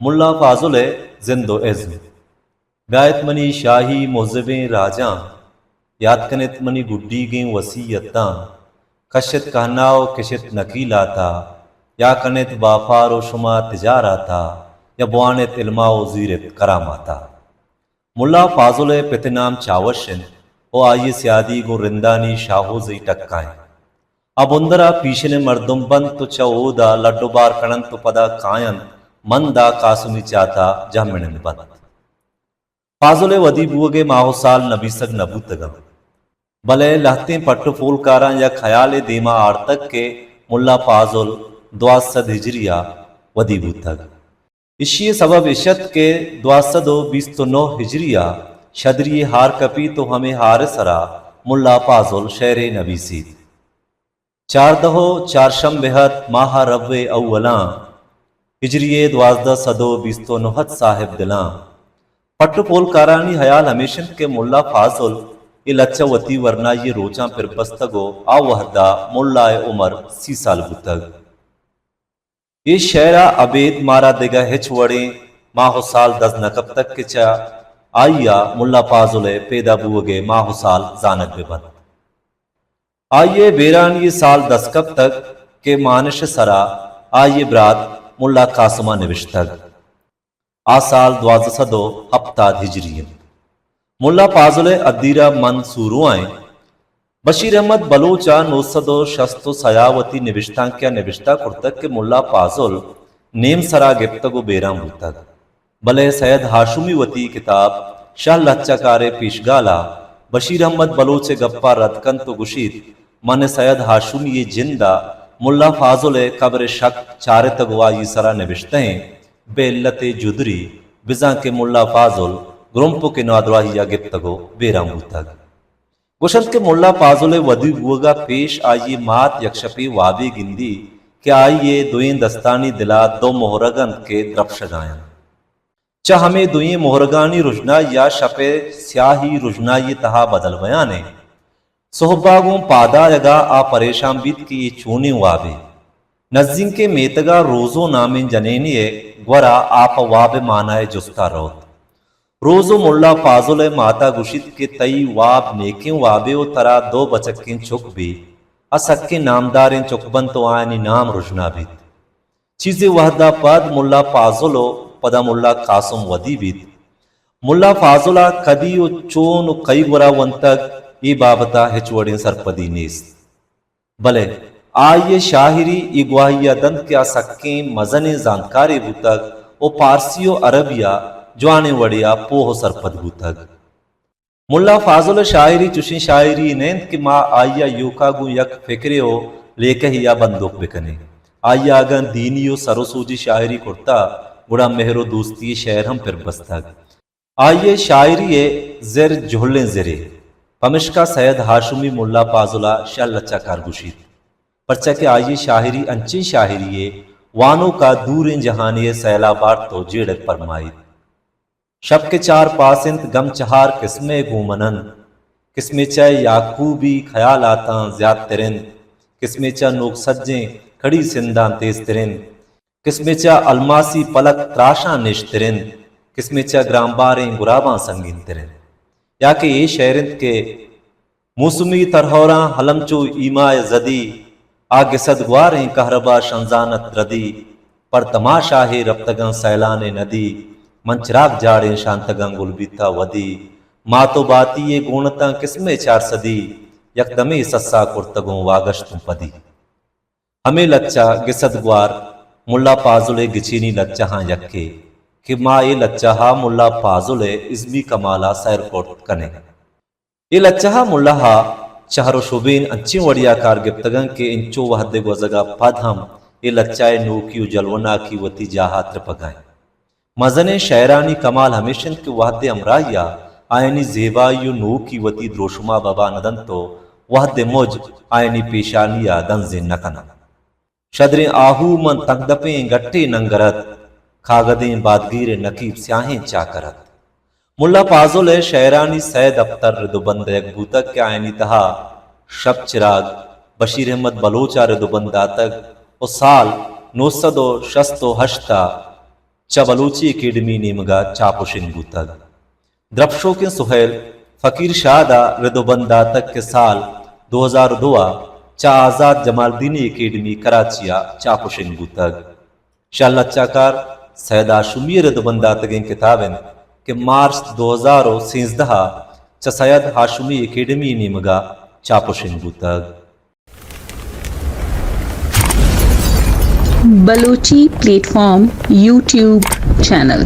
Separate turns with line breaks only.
मुल्ला फाजुल जिंदो ism गायत money शाही मोहजबें राजा याद कनित money गुड्डी गें वसीयतां कशत कहनाओ किशत नकीलाता या कनित बाफारो शुमा तिजाराता या बुआनित इल्माओ जीरत करामाता मुल्ला फाजुल पितनाम चावशन ओ आये स्यादी गो रिंदानी शाहो जी टक्काएं अब उंदरा पीछने मर्दुम बंद तो चौदा लड्डू बार कणन तो पदा कायन मंदा कासुनी चाता जामिन बंद फाजुल वदी बुगे माहो साल नबी सग नबूतगम भले लहते पट्टू फूल कारा या ख्याल दीमा आर्तक के मुल्ला फाजुल द्वासद हिजरिया वदी बूतग इशिये सबब इशत के द्वासदो 209 हिजरिया शदरी हार कपी तो हमें हार सरा मुल्ला फाजुल शहर नबी सीद चार दहो चारशम बेहद माह रब्वे अव्वला हिजरिये 1229 साहिब दिला पट्टू पोल कारानी हयाल हमेशन के मुल्ला फाजुल इलच्चवती वरना ये रोचा फिर बस्तगो आवहदा मुल्ला उमर 30 साल बुतग ये शहरा अबेद मारा देगा हिच वड़े माहो साल 10 नकब तक के चा आइया मुल्ला फाजुल पैदा बुगे माहो साल जानक बेबंद आइए बेरान ये साल 10 कब तक के मानश सरा आइए ब्रात मुल्ला कासमा निविश्तग आ साल 12 हफ्ता हिजरी मुल्ला फाजुल अदीरा मन सूरुआएं बशीर अहमद बलोचा 960 सयावती निविश्ता क्या निविश्ता कुर्तक के मुल्ला फाजुल नेम सरा गिफ्तगो बेराम बुतग भले सैयद हाशुमी वती किताब शाह लच्चाकारे पेशगाला बशीर अहमद बलोचे गप्पा रदकन तो गुशीत मन सैयद हाशुमी ये जिंदा मुल्ला फाजुल कब्र शक चारे तगवा ये सरा निविश्ते बेल्लते जुदरी बिजा के मुल्ला फाजुल ग्रुम्पो के नादवाहिया गिफ्तगो बेराम बुतग गुशत के मुल्ला फाजुल वदी बुगा पेश आइए मात यक्षपी वाबी गिंदी के आइए दुएं दस्तानी दिला दो मोहरगन के द्रपशगायन च हमें दुएं मोहरगानी रुजना या शपे स्याही रुजना ये तहा बदल बयाने सोहबागों पादा यगा आ परेशान बीत की ये चूने वाबे नजिंग के मेतगा रोजो नामिन जनेनिए ग्वरा आप वाब मानाए जुस्ता रोत रोजो मुल्ला फाजुल माता गुशित के तई वाब नेके वाबे ओ तरा दो बचक्किन चुक भी असक्के नामदारिन चुकबन तो आयनी नाम रुजना बीत चीजें वहदा पद मुल्ला फाजुलो पदा मुल्ला कासुम वदी बीत मुल्ला फाजुला कदी ओ चोन कई गुरा वंतक ये बाबता हिचवड़े सरपदी नेस भले आइए शाहिरी इग्वाहिया दंत क्या सक्के मजने जानकारी बुतक ओ पारसियो अरबिया जवाने वड़िया पोह सरपद बुतक मुल्ला फाजुल शायरी चुशी शायरी नैंद की माँ आइया योकागु यक फिक्रे हो लेके ही या बंदूक बिकने आइया अगन दीनियो सरोसूजी शायरी कुर्ता गुड़ा मेहरो दोस्ती शहर हम फिर बस्तक आइए शायरी ज़र झोले ज़रे पमिश्का सैयद हाशुमी मुल्ला फाजुला शाह लच्चा कारगुशीत परचा के आइए शाहिरी अंची शाहिरी वानों का दूर जहानी सैलाबार तो जेड़ फरमाई शब के चार पासिंत गम चहार किस्मे गुमनन किस्मे च याकूबी ख्याल आता ज्याद तिरिन किस्मे च नोक सज्जें खड़ी सिंदा तेज तिरिन किस्मे च अलमासी पलक त्राशा निश तिरिन किस्मे च ग्रामबारें गुराबा संगीन तिरिन या के ये शहरिंद के मौसमी तरहौरा हलमचो ईमाय जदी आगे सदगवारें कहरबा शंजानत रदी पर तमाशा है रफ्तगं सैलाने नदी मंचराग जाड़े शांतगं गुलबीता वदी मातो बाती ये गुणता किस्मे चार सदी यकदमे सस्सा कुर्तगों वागश तुम पदी हमें लच्चा गिसदगवार मुल्ला फाजुल गिचीनी लच्चा हाँ यक्के कि माँ ये लच्चा मुल्ला फाजुल इज़मी कमाला सैर कोट कने ये लच्चा मुल्ला चहरो शुबीन अच्छी वड़िया कार गिफ्तगन के इंचो वहदे गोजगा पद हम ये लच्चाए नो की जलवना की वती जाहा त्रिपगाए मजने शहरानी कमाल हमेशन के वहदे अमराया आयनी जेबायु नो की वती द्रोशुमा बाबा नदन तो वहदे मुझ आयनी पेशानिया दंजे नकना शदरे आहू मन तकदपे गट्टे नंगरत खागदें बादगीर नकीब स्याहें चाकरत मुल्ला फाजुल शहरानी सैद अफ्तर रिदुबंद यकबूतक के आयनी तहा शब चिराग बशीर अहमद बलोचा रिदुबंदा तक और साल 968 चा बलोची एकेडमी नेमगा चापुशिन गुतग द्रपशो के सुहेल फकीर शाहदा रिदोबंदा तक के साल 2002 चा आजाद जमालदीनी एकेडमी कराचिया चापुशिन गुतग शाल चाकार सैदा शुमी रिदोबंदा तगें किताबें के मार्च 2013 चा सैयद हाशुमी एकेडमी नेमगा चापुशिन गुतग
बलोची प्लेटफॉर्म यूट्यूब चैनल।